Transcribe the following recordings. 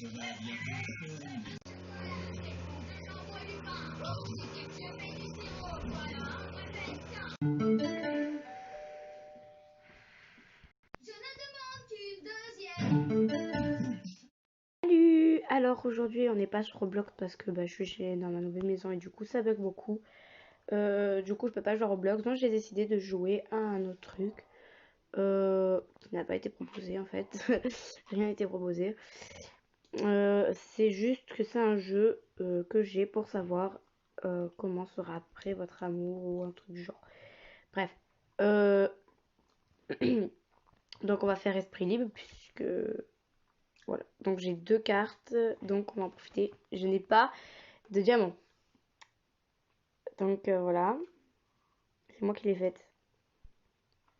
Salut! Alors aujourd'hui on n'est pas sur Roblox parce que je suis dans ma nouvelle maison et du coup ça bug beaucoup. Du coup je peux pas jouer à Roblox, donc j'ai décidé de jouer à un autre truc qui n'a pas été proposé en fait. Rien n'a été proposé. C'est juste que c'est un jeu que j'ai pour savoir comment sera après votre amour ou un truc du genre. Bref. Donc on va faire esprit libre puisque voilà. Donc j'ai 2 cartes, donc on va en profiter. Je n'ai pas de diamant. Donc voilà. C'est moi qui l'ai faite.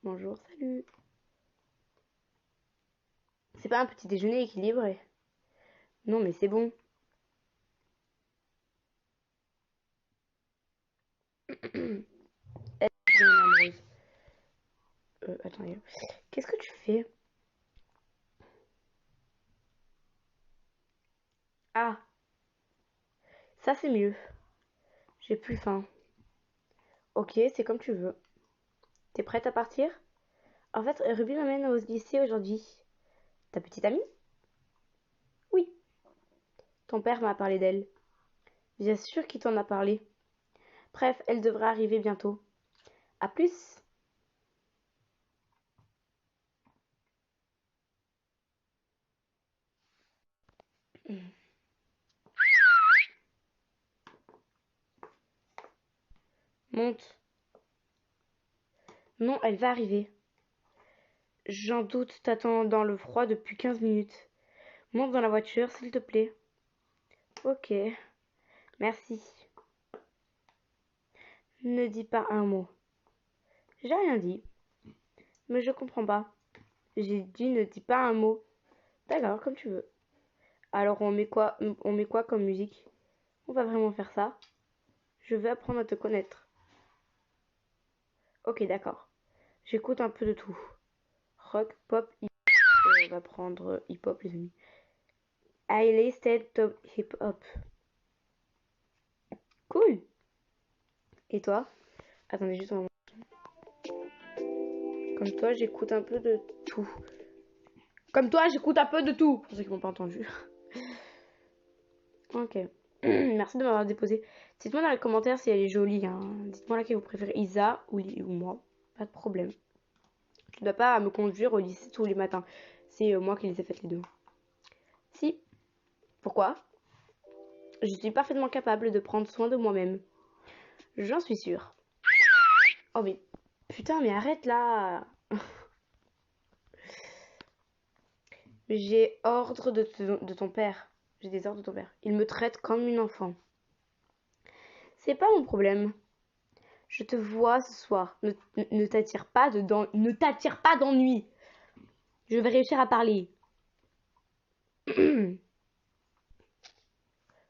Bonjour, salut. C'est pas un petit déjeuner équilibré? Non mais c'est bon. Elle est bien amoureuse. Attends, qu'est-ce que tu fais? Ah, ça c'est mieux. J'ai plus faim. Ok, c'est comme tu veux. T'es prête à partir? En fait, Ruby m'amène au lycée aujourd'hui. Ta petite amie? Oui. Ton père m'a parlé d'elle. Bien sûr qu'il t'en a parlé. Bref, elle devrait arriver bientôt. À plus. Monte. Non, elle va arriver. J'en doute, t'attends dans le froid depuis 15 minutes. Monte dans la voiture, s'il te plaît. Ok, merci. Ne dis pas un mot. J'ai rien dit. Mais je comprends pas. J'ai dit ne dis pas un mot. D'accord, comme tu veux. Alors on met quoi comme musique? On va vraiment faire ça? Je vais apprendre à te connaître. Ok, d'accord. J'écoute un peu de tout. Rock, pop, hip. On va prendre hip-hop, les amis. I listed top hip-hop. Cool. Et toi? Attendez juste un moment. Comme toi, j'écoute un peu de tout. Comme toi, j'écoute un peu de tout. Pour ceux qui m'ont pas entendu. Ok. Merci de m'avoir déposé. Dites-moi dans les commentaires si elle est jolie. Hein. Dites-moi laquelle vous préférez, Isa ou moi. Pas de problème. Tu dois pas me conduire au lycée tous les matins. C'est moi qui les ai faites les deux. Si. Pourquoi? Je suis parfaitement capable de prendre soin de moi-même. J'en suis sûre. Oh mais putain, mais arrête là. J'ai ordre de ton père. J'ai des ordres de ton père. Il me traite comme une enfant. C'est pas mon problème. Je te vois ce soir. Ne t'attire pas ne t'attire pas d'ennui. Je vais réussir à parler.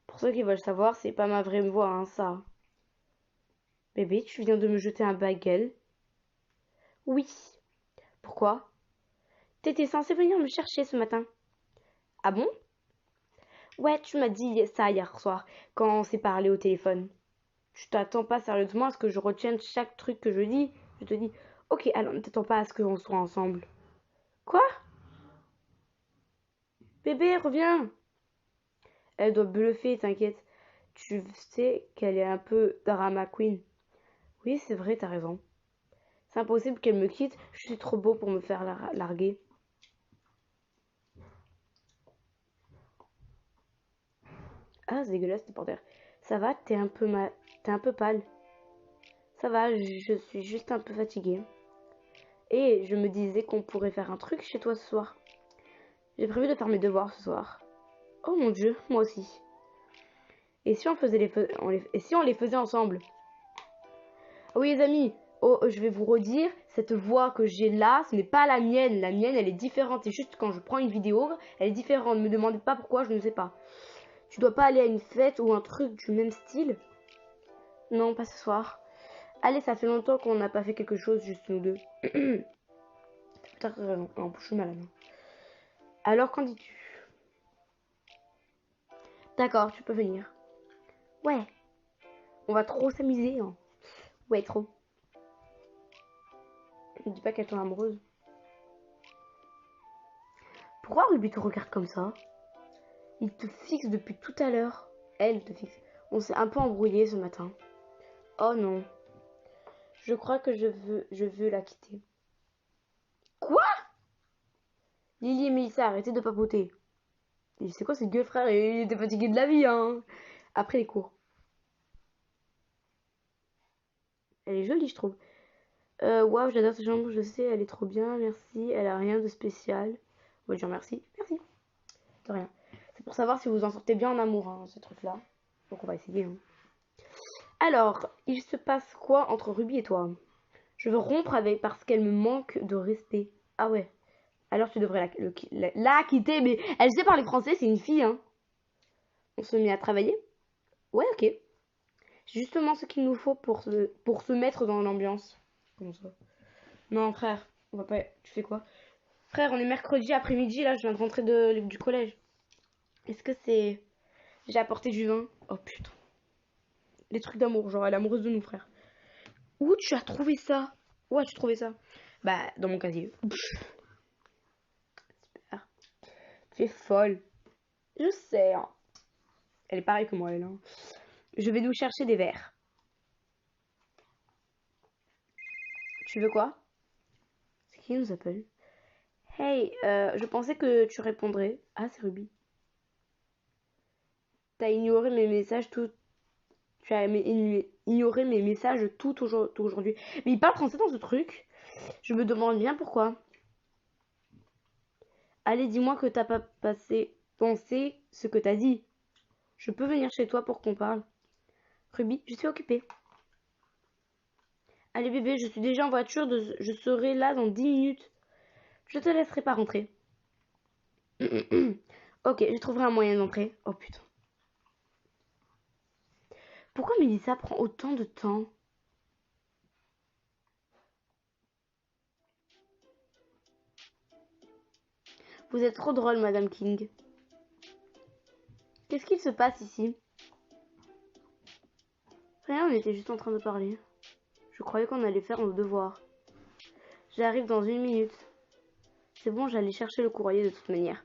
Pour ceux qui veulent savoir, c'est pas ma vraie voix, hein, ça. Bébé, tu viens de me jeter un bagel? Oui. Pourquoi? T'étais censé venir me chercher ce matin. Ah bon? Ouais, tu m'as dit ça hier soir, quand on s'est parlé au téléphone. Tu t'attends pas sérieusement à ce que je retienne chaque truc que je dis? Je te dis, ok, alors ne t'attends pas à ce qu'on soit ensemble. Quoi? Bébé, reviens! Elle doit bluffer, t'inquiète. Tu sais qu'elle est un peu drama queen. Oui, c'est vrai, t'as raison. C'est impossible qu'elle me quitte, je suis trop beau pour me faire larguer. Ah, c'est dégueulasse, tes panthères. Ça va, t'es un peu pâle. Ça va, je suis juste un peu fatiguée. Et je me disais qu'on pourrait faire un truc chez toi ce soir. J'ai prévu de faire mes devoirs ce soir. Oh mon dieu, moi aussi. Et si on faisait et si on les faisait ensemble? Ah oui les amis, oh, je vais vous redire, cette voix que j'ai là, ce n'est pas la mienne. La mienne, elle est différente. C'est juste quand je prends une vidéo, elle est différente. Ne me demandez pas pourquoi, je ne sais pas. Tu dois pas aller à une fête ou un truc du même style? Non, pas ce soir. Allez, ça fait longtemps qu'on n'a pas fait quelque chose, juste nous deux. T'as raison. En plus, je suis malade. Alors, qu'en dis-tu? D'accord, tu peux venir. Ouais, on va trop s'amuser. Hein. Ouais, trop. Ne dis pas qu'elle tombe amoureuse. Pourquoi Ruby te regarde comme ça? Il te fixe depuis tout à l'heure. Elle te fixe. On s'est un peu embrouillé ce matin. Oh non. Je crois que je veux la quitter. Quoi? Lily et Melissa, arrêtez de papoter. C'est quoi cette gueule, frère? Il était fatigué de la vie, hein. Après les cours. Elle est jolie, je trouve. Waouh, j'adore cette chambre, je sais, elle est trop bien, merci. Elle a rien de spécial. On va dire merci. Merci. De rien. C'est pour savoir si vous en sortez bien en amour, hein, ce truc-là. Donc on va essayer. Hein. Alors, il se passe quoi entre Ruby et toi? Je veux rompre avec parce qu'elle me manque de respect. Ah ouais. Alors tu devrais la quitter, mais elle sait parler français, c'est une fille, hein. On se met à travailler? Ouais, ok. C'est justement ce qu'il nous faut pour se mettre dans l'ambiance. Comment ça? Non, frère, on va pas. Tu fais quoi? Frère, on est mercredi après-midi, là, je viens de rentrer du collège. Est-ce que c'est. J'ai apporté du vin? Oh putain. Les trucs d'amour, genre, elle est amoureuse de nous, frère. Où tu as trouvé ça? Où as-tu trouvé ça? Bah, dans mon casier. Super. Tu es folle. Je sais, hein. Elle est pareille que moi, elle. Hein. Je vais nous chercher des verres. Tu veux quoi? C'est qui nous appelle? Hey, je pensais que tu répondrais. Ah, c'est Ruby. T'as ignoré mes messages tout. Tu as ignoré mes messages tout aujourd'hui. Mais il parle français dans ce truc. Je me demande bien pourquoi. Allez, dis-moi que t'as pas pensé ce que t'as dit. Je peux venir chez toi pour qu'on parle. Ruby, je suis occupée. Allez bébé, je suis déjà en voiture. Je serai là dans 10 minutes. Je te laisserai pas rentrer. Ok, je trouverai un moyen d'entrer. Oh putain. Pourquoi Melissa prend autant de temps? Vous êtes trop drôle, Madame King. Qu'est-ce qu'il se passe ici? Rien, on était juste en train de parler. Je croyais qu'on allait faire nos devoirs. J'arrive dans 1 minute. C'est bon, j'allais chercher le courrier de toute manière.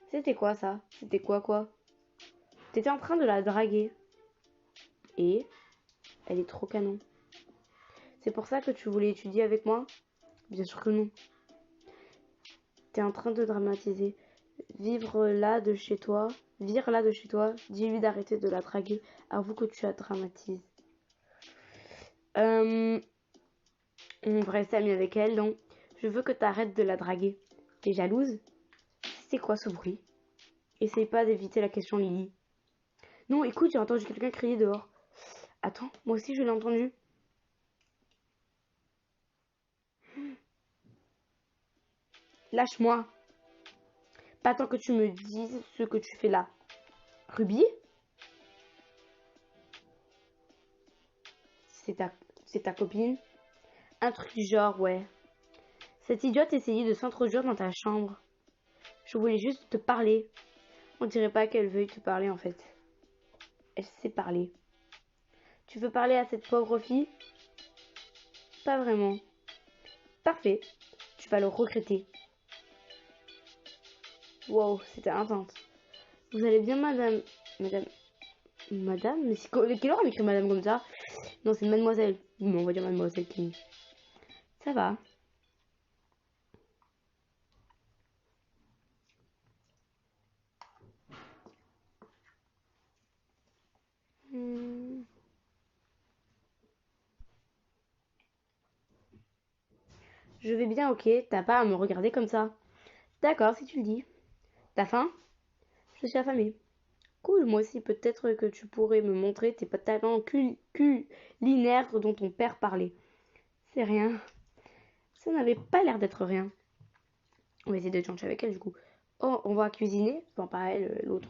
C'était quoi ça? C'était quoi? T'étais en train de la draguer. Et elle est trop canon. C'est pour ça que tu voulais étudier avec moi? Bien sûr que non. T'es en train de dramatiser. Vire là de chez toi. Dis-lui d'arrêter de la draguer. Avoue que tu la dramatises. On va rester amis avec elle, donc je veux que t'arrêtes de la draguer. T'es jalouse? C'est quoi ce bruit? Essaye pas d'éviter la question, Lily. Non, écoute, j'ai entendu quelqu'un crier dehors. Attends, moi aussi je l'ai entendu. Lâche-moi. Pas tant que tu me dises ce que tu fais là. Ruby? C'est ta, c'est ta copine? Un truc du genre, ouais. Cette idiote essayait de s'introduire dans ta chambre. Je voulais juste te parler. On dirait pas qu'elle veuille te parler en fait. Elle sait parler. Tu veux parler à cette pauvre fille? Pas vraiment. Parfait. Tu vas le regretter. Wow, c'était intense. Vous allez bien, madame? Madame? Mais c'est quelle heure on écrit madame comme ça? Non, c'est mademoiselle. Bon, on va dire mademoiselle King. Ça va. Hmm. Je vais bien, ok. T'as pas à me regarder comme ça. D'accord, si tu le dis. T'as faim? Je suis affamée. Cool, moi aussi, peut-être que tu pourrais me montrer tes talents culinaires dont ton père parlait. C'est rien. Ça n'avait pas l'air d'être rien. On va essayer de changer avec elle, du coup. Oh, on va cuisiner? Enfin, pas elle, l'autre.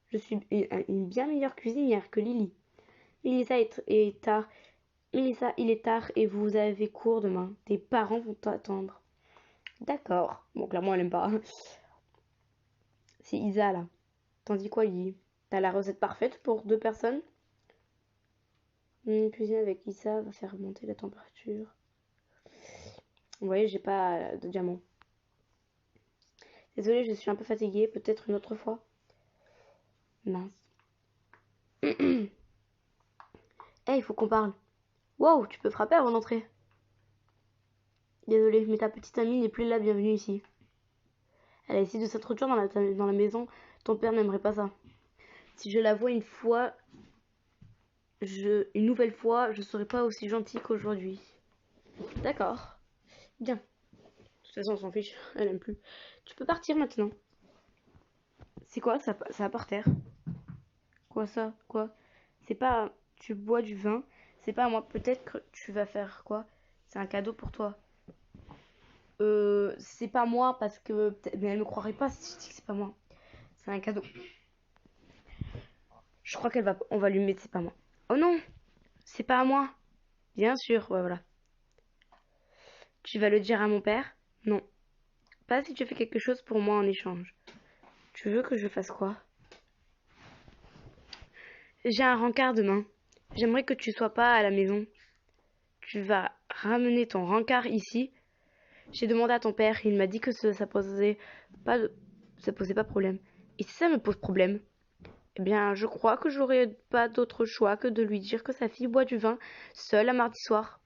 Je suis une bien meilleure cuisinière que Lily. Melissa est tard. Melissa, il est tard et vous avez cours demain. Tes parents vont t'attendre. D'accord. Bon, clairement, elle aime pas. C'est Isa là. T'en dis quoi, Lily? T'as la recette parfaite pour 2 personnes? Cuisiner avec Isa va faire monter la température. Vous voyez, j'ai pas de diamant. Désolée, je suis un peu fatiguée. Peut-être une autre fois. Mince. Eh, il faut qu'on parle. Wow, tu peux frapper avant d'entrer. Désolée, mais ta petite amie n'est plus la bienvenue ici. Elle a essayé de s'introduire dans la maison. Ton père n'aimerait pas ça. Si je la vois une fois, une nouvelle fois, je serai pas aussi gentille qu'aujourd'hui. D'accord. Bien. De toute façon, on s'en fiche. Elle aime plus. Tu peux partir maintenant. C'est quoi ça par terre? Quoi ça? Quoi? C'est pas... Tu bois du vin. C'est pas à moi. Peut-être que tu vas faire quoi? C'est un cadeau pour toi. C'est pas moi parce que... Mais elle me croirait pas si je dis que c'est pas moi. C'est un cadeau. Je crois on va lui mettre c'est pas moi. Oh non! C'est pas à moi. Bien sûr. Ouais, voilà. Tu vas le dire à mon père? Non. Pas si tu fais quelque chose pour moi en échange. Tu veux que je fasse quoi? J'ai un rencard demain. J'aimerais que tu sois pas à la maison. Tu vas ramener ton rencard ici. J'ai demandé à ton père, il m'a dit que ça posait pas problème. Et si ça me pose problème, eh bien, je crois que j'aurais pas d'autre choix que de lui dire que sa fille boit du vin seule un mardi soir.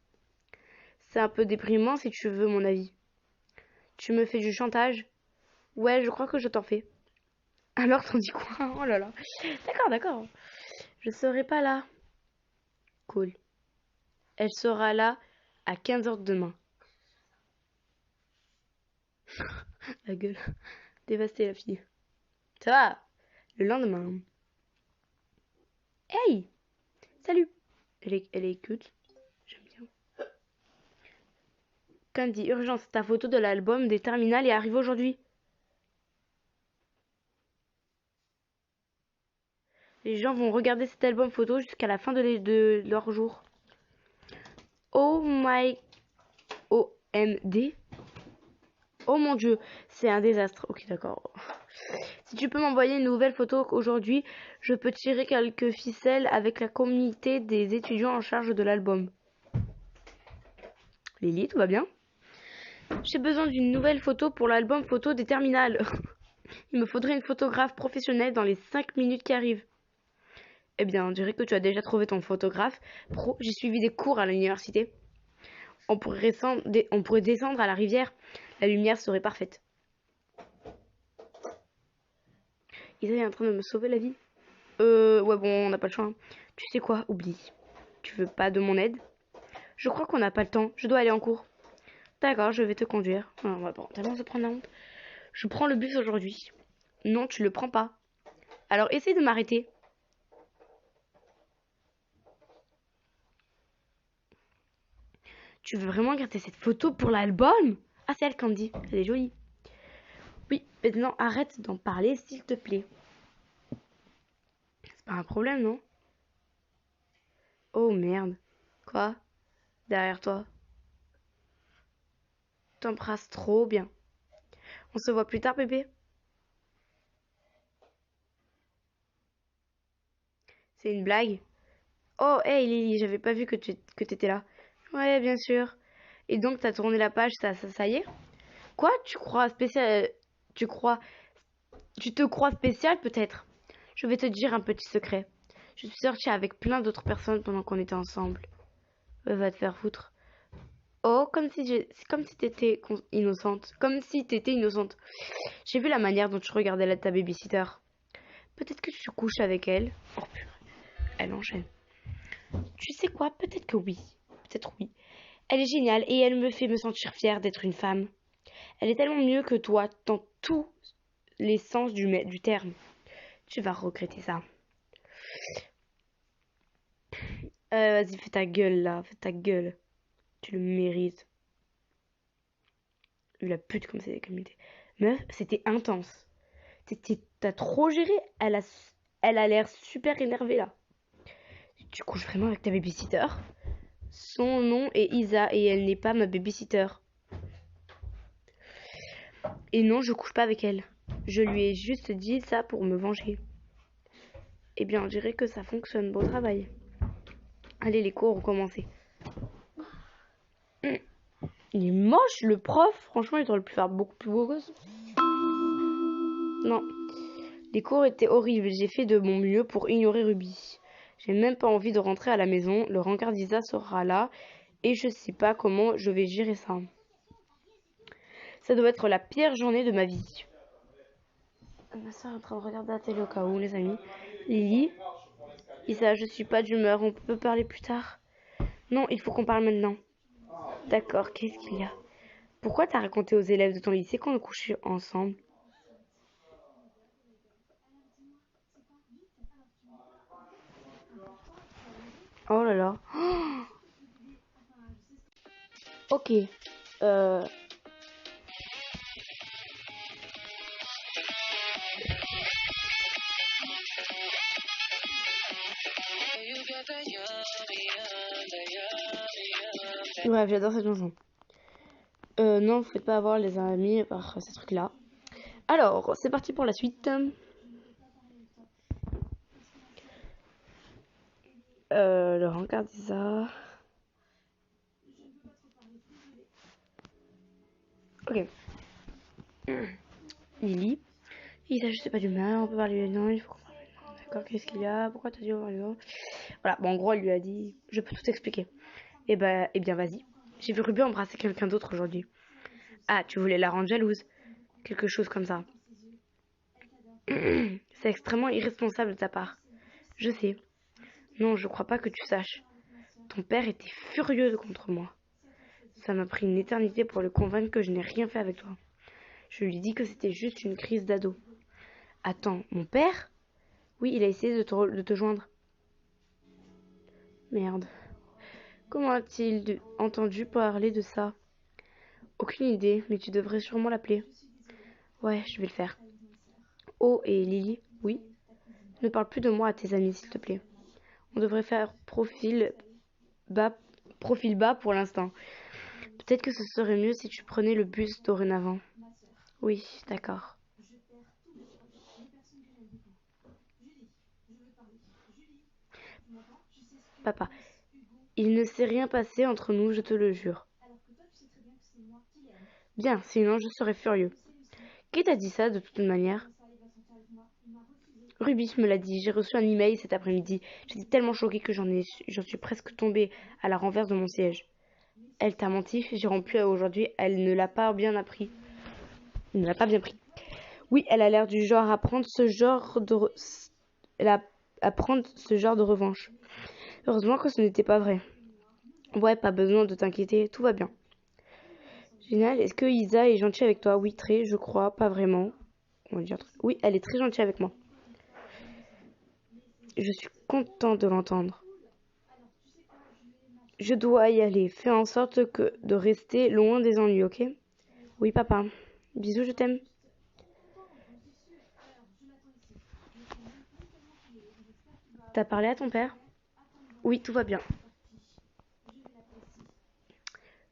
C'est un peu déprimant si tu veux mon avis. Tu me fais du chantage? Ouais, je crois que je t'en fais. Alors t'en dis quoi? Oh là là. D'accord, d'accord. Je serai pas là. Cool. Elle sera là à 15h demain. La gueule. Dévastée la fille. Ça va. Le lendemain. Hey! Salut! Elle est cute. J'aime bien. Candy, urgence, ta photo de l'album des terminales est arrivée aujourd'hui. Les gens vont regarder cet album photo jusqu'à la fin de leur jour. Oh my... OMD. Oh mon dieu, c'est un désastre. Ok, d'accord. Si tu peux m'envoyer une nouvelle photo aujourd'hui, je peux tirer quelques ficelles avec la communauté des étudiants en charge de l'album. Lily, tout va bien? J'ai besoin d'une nouvelle photo pour l'album photo des terminales. Il me faudrait une photographe professionnelle dans les 5 minutes qui arrivent. Eh bien, on dirait que tu as déjà trouvé ton photographe pro. J'ai suivi des cours à l'université. On pourrait descendre à la rivière. La lumière serait parfaite. Isa est en train de me sauver la vie. Ouais, bon, on n'a pas le choix. Hein. Tu sais quoi? Oublie. Tu veux pas de mon aide? Je crois qu'on n'a pas le temps. Je dois aller en cours. D'accord, je vais te conduire. On va tellement se prendre la honte. Je prends le bus aujourd'hui. Non, tu le prends pas. Alors essaye de m'arrêter. Tu veux vraiment garder cette photo pour l'album? Ah, c'est elle, Candy. Elle est jolie. Oui, maintenant arrête d'en parler, s'il te plaît. C'est pas un problème, non? Oh merde. Quoi? Derrière toi. T'embrasses trop bien. On se voit plus tard, bébé. C'est une blague? Oh, hey Lily, j'avais pas vu que t'étais là. Ouais, bien sûr. Et donc, t'as tourné la page, ça y est? Quoi? Tu crois spécial... Tu crois... Tu te crois spécial, peut-être? Je vais te dire un petit secret. Je suis sortie avec plein d'autres personnes pendant qu'on était ensemble. Va te faire foutre. Oh, c'est comme si t'étais innocente. Comme si t'étais innocente. J'ai vu la manière dont tu regardais ta babysitter. Peut-être que tu couches avec elle. Oh purée, elle enchaîne. Tu sais quoi? Peut-être que oui. Peut-être oui. Elle est géniale et elle me fait me sentir fière d'être une femme. Elle est tellement mieux que toi dans tous les sens du terme. Tu vas regretter ça. Vas-y, fais ta gueule là, fais ta gueule. Tu le mérites. La pute comme c'est comme il était. Meuf, c'était intense. T'as trop géré. Elle a l'air super énervée là. Tu couches vraiment avec ta babysitter? Son nom est Isa et elle n'est pas ma babysitter. Et non, je couche pas avec elle. Je lui ai juste dit ça pour me venger. Eh bien, on dirait que ça fonctionne. Beau travail. Allez, les cours ont commencé. Il est moche, le prof. Franchement, il aurait pu faire beaucoup plus beau gosse. Non. Les cours étaient horribles. J'ai fait de mon mieux pour ignorer Ruby. J'ai même pas envie de rentrer à la maison. Le rencard d'Isa sera là. Et je sais pas comment je vais gérer ça. Ça doit être la pire journée de ma vie. Ma soeur est en train de regarder la télé au cas où, les amis. Lily, Isa, je suis pas d'humeur. On peut parler plus tard? Non, il faut qu'on parle maintenant. D'accord, qu'est-ce qu'il y a? Pourquoi t'as raconté aux élèves de ton lycée qu'on couchait ensemble? Oh là là. Ok. Euh... Ouais, j'adore cette chanson. Non, vous faites pas avoir les amis par ces trucs-là. Alors, c'est parti pour la suite. Le rencard d'Isa. Ok. Lily. Isa, je sais pas d'humeur, on peut parler maintenant, il faut qu'on parle maintenant. D'accord, qu'est-ce qu'il y a? Pourquoi t'as dit au revoir? Voilà, bon, en gros, elle lui a dit, je peux tout expliquer. Eh bien, vas-y. J'ai vu Ruby embrasser quelqu'un d'autre aujourd'hui. Ah, tu voulais la rendre jalouse. Quelque chose comme ça. C'est extrêmement irresponsable de ta part. Je sais. Non, je crois pas que tu saches. Ton père était furieux contre moi. Ça m'a pris une éternité pour le convaincre que je n'ai rien fait avec toi. Je lui dis que c'était juste une crise d'ado. Attends, mon père? Oui, il a essayé de te joindre. Merde. Comment a-t-il entendu parler de ça? Aucune idée, mais tu devrais sûrement l'appeler. Ouais, je vais le faire. Oh, et Lily? Oui? Ne parle plus de moi à tes amis, s'il te plaît. On devrait faire bas, profil bas pour l'instant. Peut-être que ce serait mieux si tu prenais le bus dorénavant. Oui, d'accord. Papa, il ne s'est rien passé entre nous, je te le jure. Bien, sinon je serais furieux. Qui t'a dit ça de toute manière? Ruby me l'a dit, j'ai reçu un email cet après-midi. J'étais tellement choquée que j'en suis presque tombée à la renverse de mon siège. Elle t'a menti, j'ai rompu aujourd'hui, elle ne l'a pas bien appris. Elle ne l'a pas bien pris. Oui, elle a l'air du genre à prendre ce genre de... Elle a à prendre ce genre de revanche. Heureusement que ce n'était pas vrai. Ouais, pas besoin de t'inquiéter, tout va bien. Génial, est-ce que Isa est gentille avec toi? Oui, très, je crois, pas vraiment. On va dire... Oui, elle est très gentille avec moi. Je suis content de l'entendre. Je dois y aller. Fais en sorte de rester loin des ennuis, ok? Oui, papa. Bisous, je t'aime. T'as parlé à ton père? Oui, tout va bien.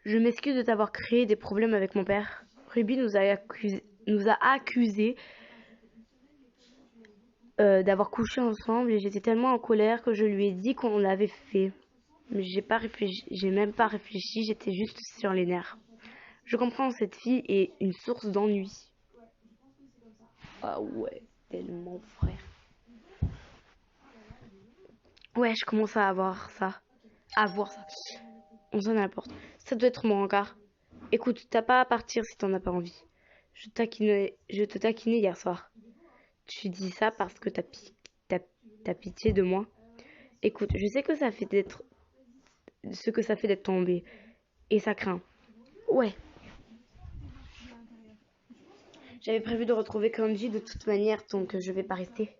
Je m'excuse de t'avoir créé des problèmes avec mon père. Ruby nous a accusés d'avoir couché ensemble et j'étais tellement en colère que je lui ai dit qu'on l'avait fait. Mais j'ai même pas réfléchi, j'étais juste sur les nerfs. Je comprends, cette fille est une source d'ennui. Ah ouais, tellement frère. Ouais, je commence à avoir ça. À voir ça. On sonne à la porte. Ça doit être mon regard. Écoute, t'as pas à partir si t'en as pas envie. Je te taquinais hier soir. Tu dis ça parce que t'as, t'as pitié de moi. Écoute, je sais que ça fait d'être ce que ça fait d'être tombé. Et ça craint. Ouais. J'avais prévu de retrouver Kanji de toute manière, donc je vais pas rester.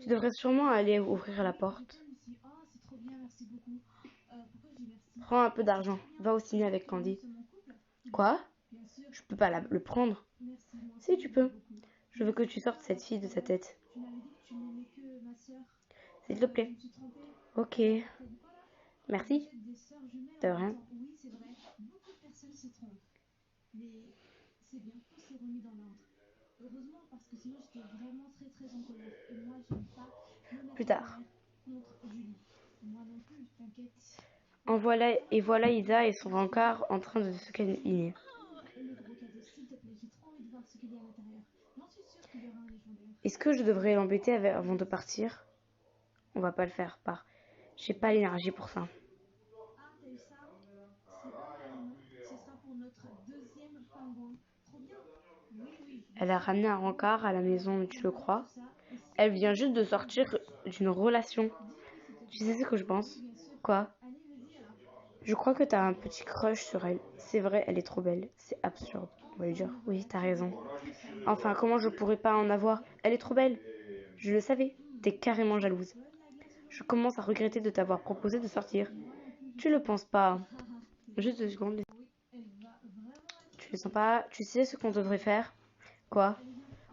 Tu devrais sûrement aller ouvrir la porte. Prends un peu d'argent. Va au ciné avec Candy. Quoi? Je peux pas le prendre. Si, tu peux. Je veux que tu sortes cette fille de ta tête. S'il te plaît. Ok. Merci. De rien. Plus tard. Et voilà Isa et son rencard en train de se câliner. Est-ce que je devrais l'embêter avant de partir? On va pas le faire, part. J'ai pas l'énergie pour ça. Elle a ramené un rencard à la maison, tu le crois? Elle vient juste de sortir d'une relation. Tu sais ce que je pense? Quoi? Je crois que t'as un petit crush sur elle. C'est vrai, elle est trop belle. C'est absurde. On va lui dire, oui, t'as raison. Enfin, comment je pourrais pas en avoir? Elle est trop belle. Je le savais. T'es carrément jalouse. Je commence à regretter de t'avoir proposé de sortir. Tu le penses pas? Juste 2 secondes. Tu le sens pas? Tu sais ce qu'on devrait faire? Quoi?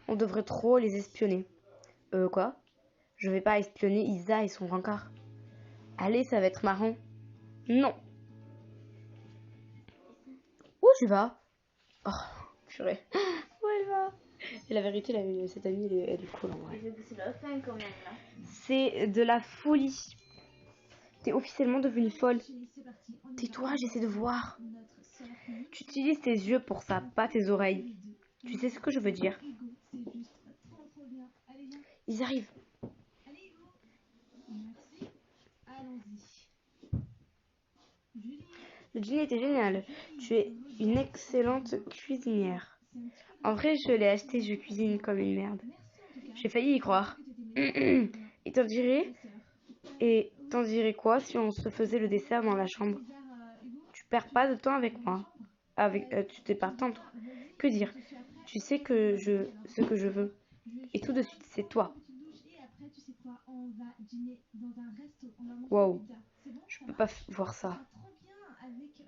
On devrait trop les espionner. Quoi? Je vais pas espionner Isa et son rencard. Allez, ça va être marrant. Non. Où tu vas? Oh, purée. Où elle va? Et la vérité, cette amie, elle est cool en vrai. C'est de la folie. T'es officiellement devenue folle. Tais-toi, j'essaie de voir. Tu utilises tes yeux pour ça, pas tes oreilles. Tu sais ce que je veux dire? Ils arrivent. Le dîner était génial. Tu es une excellente cuisinière. En vrai, je l'ai acheté, je cuisine comme une merde. J'ai failli y croire. Et t'en dirais quoi si on se faisait le dessert dans la chambre? Tu perds pas de temps avec moi. Tu t'es pas tant, toi. Que dire? Tu sais ce que je veux. Et tout de suite, c'est toi. Wow. Je peux pas voir ça.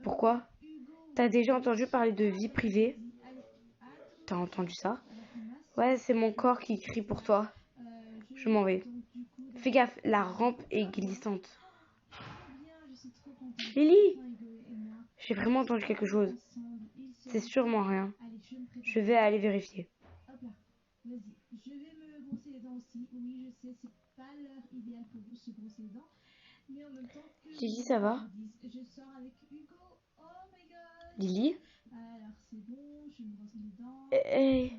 Pourquoi? T'as déjà entendu parler de vie privée? T'as entendu ça? Ouais, c'est mon corps qui crie pour toi. Je m'en vais. Fais gaffe, la rampe est glissante. Lily! J'ai vraiment entendu quelque chose. C'est sûrement rien. Je vais aller vérifier. Lily, ça va? Lily? Hey,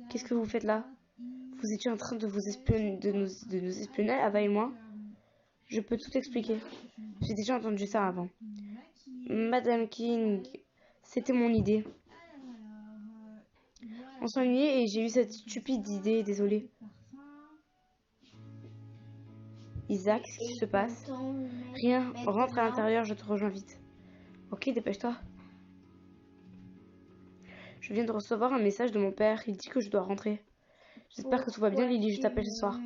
qu'est-ce que vous faites là? Vous étiez en train de nous espionner, Ava et moi? Je peux tout expliquer. J'ai déjà entendu ça avant. Madame King, c'était mon idée. On s'ennuyait et j'ai eu cette stupide idée, désolée. Isaac, qu'est-ce qui se passe? Rien, rentre à l'intérieur, je te rejoins vite. Ok, dépêche-toi. Je viens de recevoir un message de mon père, il dit que je dois rentrer. J'espère que tout va bien, Lily, je t'appelle ce soir.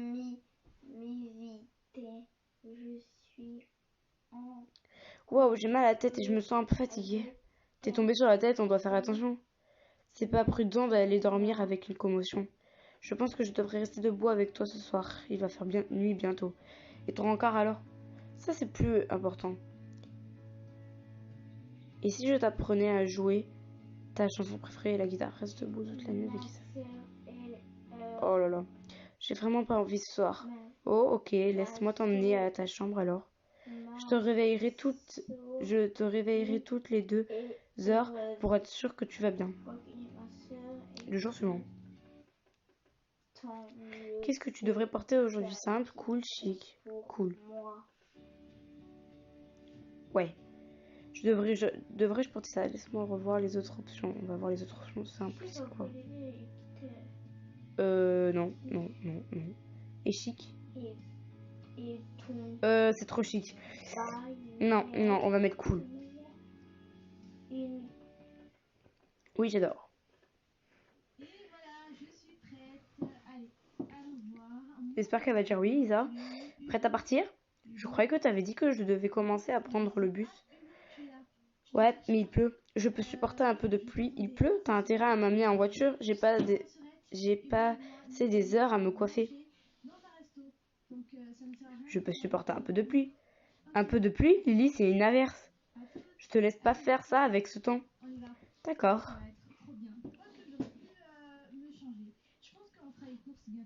Waouh, j'ai mal à la tête et je me sens un peu fatiguée. T'es tombée sur la tête, on doit faire attention. C'est pas prudent d'aller dormir avec une commotion. Je pense que je devrais rester debout avec toi ce soir. Il va faire nuit bientôt. Et ton rencard alors? Ça c'est plus important. Et si je t'apprenais à jouer ta chanson préférée, la guitare? Reste debout toute la nuit avec Isa. Oh là là. J'ai vraiment pas envie ce soir. Oh ok, laisse-moi t'emmener à ta chambre alors. Je te réveillerai toutes les 2 heures pour être sûr que tu vas bien. Le jour suivant. Qu'est-ce que tu devrais porter aujourd'hui? Simple, cool, chic. Cool. Ouais. Devrais-je porter ça? Laisse-moi revoir les autres options. On va voir les autres options simples. C'est quoi? Non. Et chic? C'est trop chic. Non, on va mettre cool. Oui, j'adore. J'espère qu'elle va dire oui, Isa. Prête à partir? Je croyais que t'avais dit que je devais commencer à prendre le bus. Ouais, mais il pleut. Je peux supporter un peu de pluie. Il pleut? T'as intérêt à m'amener en voiture? J'ai passé des heures à me coiffer. Je peux supporter un peu de pluie. Un peu de pluie, Lily, c'est une averse. Je te laisse pas faire ça avec ce temps. D'accord.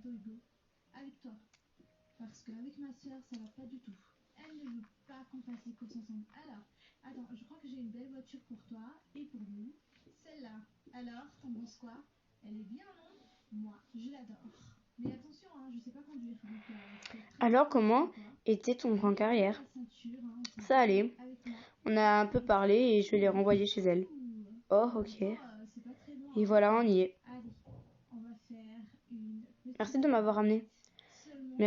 bientôt, Hugo. Avec toi. Parce qu'avec ma soeur, ça va pas du tout. Elle ne veut pas qu'on fasse les courses ensemble. Alors, attends, je crois que j'ai une belle voiture pour toi et pour nous. Celle-là. Alors, t'en penses quoi? Elle est bien, non? Moi, je l'adore. Mais attention, hein, je sais pas conduire. Donc, c'est très Alors, important comment pour toi. était ton grand carrière? La ceinture, hein, c'est Ça allait. avec moi. On a un peu parlé et je l'ai renvoyée chez elle. Oh, ok. C'est pas très loin. Et voilà, on y est. Allez, on va faire une petite Merci de m'avoir amené. seulement.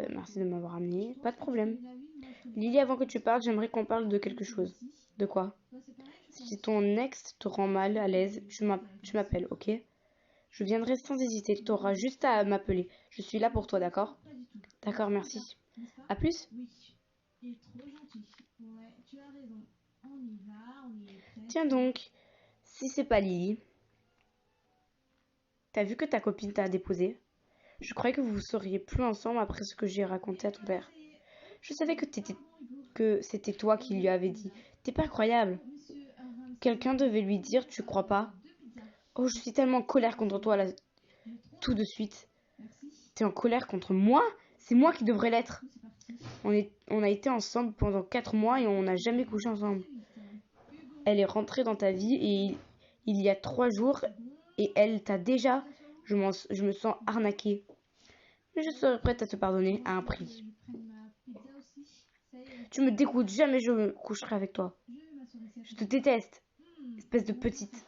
Merci de m'avoir amené. Je Pas de pense que tu problème. connais la ville, moi je connais Lily, pas. avant que tu parles, j'aimerais qu'on parle de quelque chose. Ici. De quoi? Toi, c'est pareil, je Si pense. ton ex te rend mal à l'aise, tu m'appelles, ok? Je viendrai sans hésiter. Tu auras juste à m'appeler. Je suis là pour toi, d'accord? Pas du tout. D'accord, merci. N'est-ce pas? À plus. Oui. Il est trop gentil. Ouais, tu as raison. On y va, on y est prêt. Tiens donc, si c'est pas Lily, t'as vu que ta copine t'a déposé? Je croyais que vous seriez plus ensemble après ce que j'ai raconté à ton père. Je savais que c'était toi qui lui avais dit. T'es pas croyable. Quelqu'un devait lui dire, tu crois pas? Oh, je suis tellement en colère contre toi là, tout de suite. T'es en colère contre moi? C'est moi qui devrais l'être. On a été ensemble pendant 4 mois et on n'a jamais couché ensemble. Elle est rentrée dans ta vie et il y a 3 jours et elle t'a déjà... Je me sens arnaquée. Mais je serai prête à te pardonner à un prix. Tu me dégoûtes, jamais je me coucherai avec toi. Je te déteste, espèce de petite.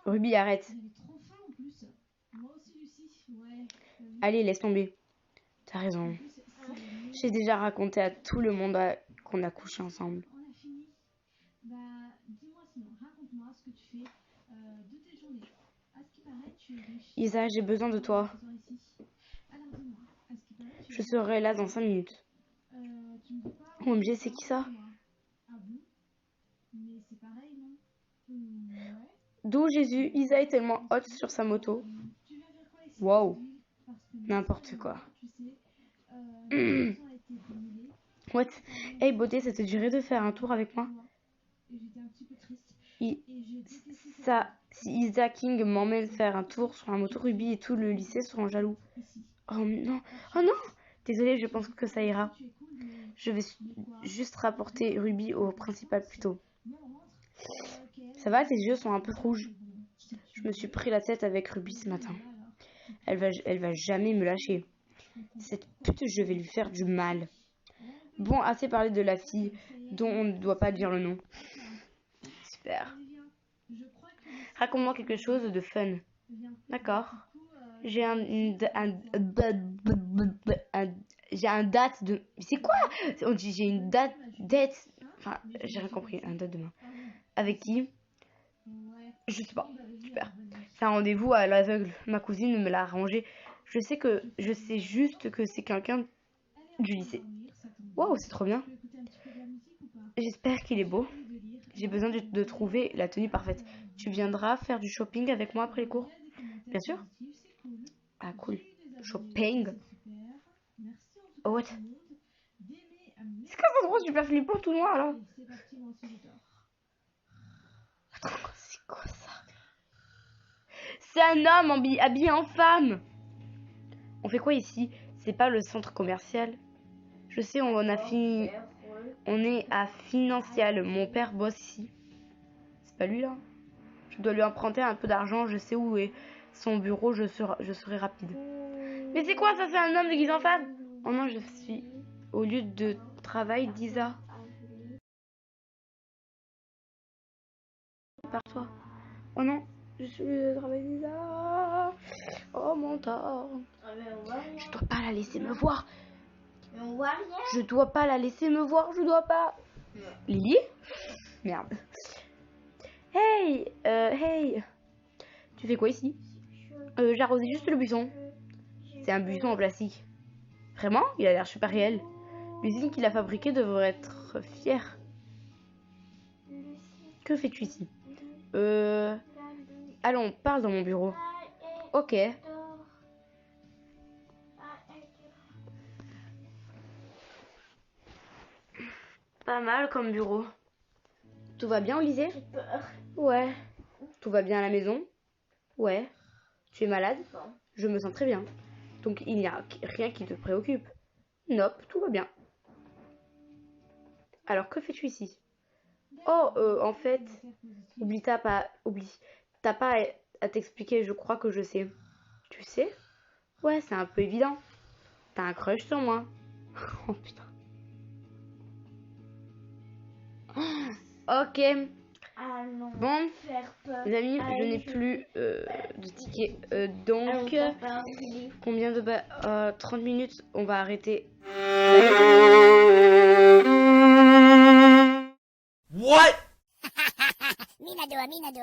Ruby, arrête. Allez, laisse tomber. T'as raison. J'ai déjà raconté à tout le monde qu'on a couché ensemble. On a fini. Bah, dis-moi sinon, raconte-moi ce que tu fais de tes journées. À ce qui paraît, tu es riche. Isa, j'ai besoin de toi. Alors dis-moi, à ce qui paraît, tu es Je serai là dans 5 minutes. tu me dis pas. OMG, c'est qui ça? Ah bon? Mais c'est pareil, non? Ouais. D'où Jésus, Isa est tellement haute sur sa moto. Tu viens faire quoi ici? Wow. Parce que N'importe quoi. tu sais, la maison a été démolée. What? Hey beauté, ça te dirait de faire un tour avec moi? Et j'étais un petit peu triste. Si Isa King m'emmène faire un tour sur la moto, Ruby et tout le lycée seront jaloux. Oh non, oh non! Désolée, je pense que ça ira. Je vais juste rapporter Ruby au principal plus tôt. Ça va, tes yeux sont un peu rouges. Je me suis pris la tête avec Ruby ce matin. Elle va jamais me lâcher. Cette pute, je vais lui faire du mal. Bon, assez parlé de la fille dont on ne doit pas dire le nom. Super. Raconte-moi quelque chose de fun. D'accord. J'ai un date de... C'est quoi? On dit j'ai une date... Enfin, j'ai rien compris. Un date demain. Avec qui? Je sais pas. Super. C'est un rendez-vous à l'aveugle. Ma cousine me l'a arrangé. Je sais juste que c'est quelqu'un du lycée. Waouh, c'est trop bien. J'espère qu'il est beau. J'ai besoin de trouver la tenue parfaite. Tu viendras faire du shopping avec moi après les cours? Bien sûr. Ah, cool. Shopping? Oh, what? C'est quoi ce gros super flippant tout noir là? Attends, c'est quoi ça? C'est un homme habillé en femme. On fait quoi ici? C'est pas le centre commercial? Je sais, on est à Financial. Mon père bosse ici. C'est pas lui là? Je dois lui emprunter un peu d'argent. Je sais où est son bureau. Je serai rapide. Mais c'est quoi ça? C'est un homme déguisé en femme? Oh non, je suis au lieu de travail d'Isa. Par toi. Oh non, je suis au lieu de travail d'Isa. Oh mon tort. Je dois pas la laisser me voir. Je dois pas la laisser me voir. Je dois pas. Lily? Merde. Hey, hey. Tu fais quoi ici? J'arrosais juste le buisson. C'est un buisson en plastique. Vraiment? Il a l'air super réel. L'usine qu'il a fabriquée devrait être fière. Que fais-tu ici? Allons, parle dans mon bureau. Ok. Pas mal comme bureau. Tout va bien au lycée? J'ai peur. Ouais. Tout va bien à la maison? Ouais. Tu es malade? Non. Je me sens très bien. Donc il n'y a rien qui te préoccupe. Nope, tout va bien. Alors que fais-tu ici? Oh, en fait, t'as pas à t'expliquer, je crois que je sais. Tu sais? Ouais, c'est un peu évident. T'as un crush sur moi. Oh putain. Ok. Allons Bon, faire peur. les amis, je Allez, n'ai plus de tickets. Donc, Allons faire peur, Julie. combien de 30 minutes, on va arrêter. What? Minado.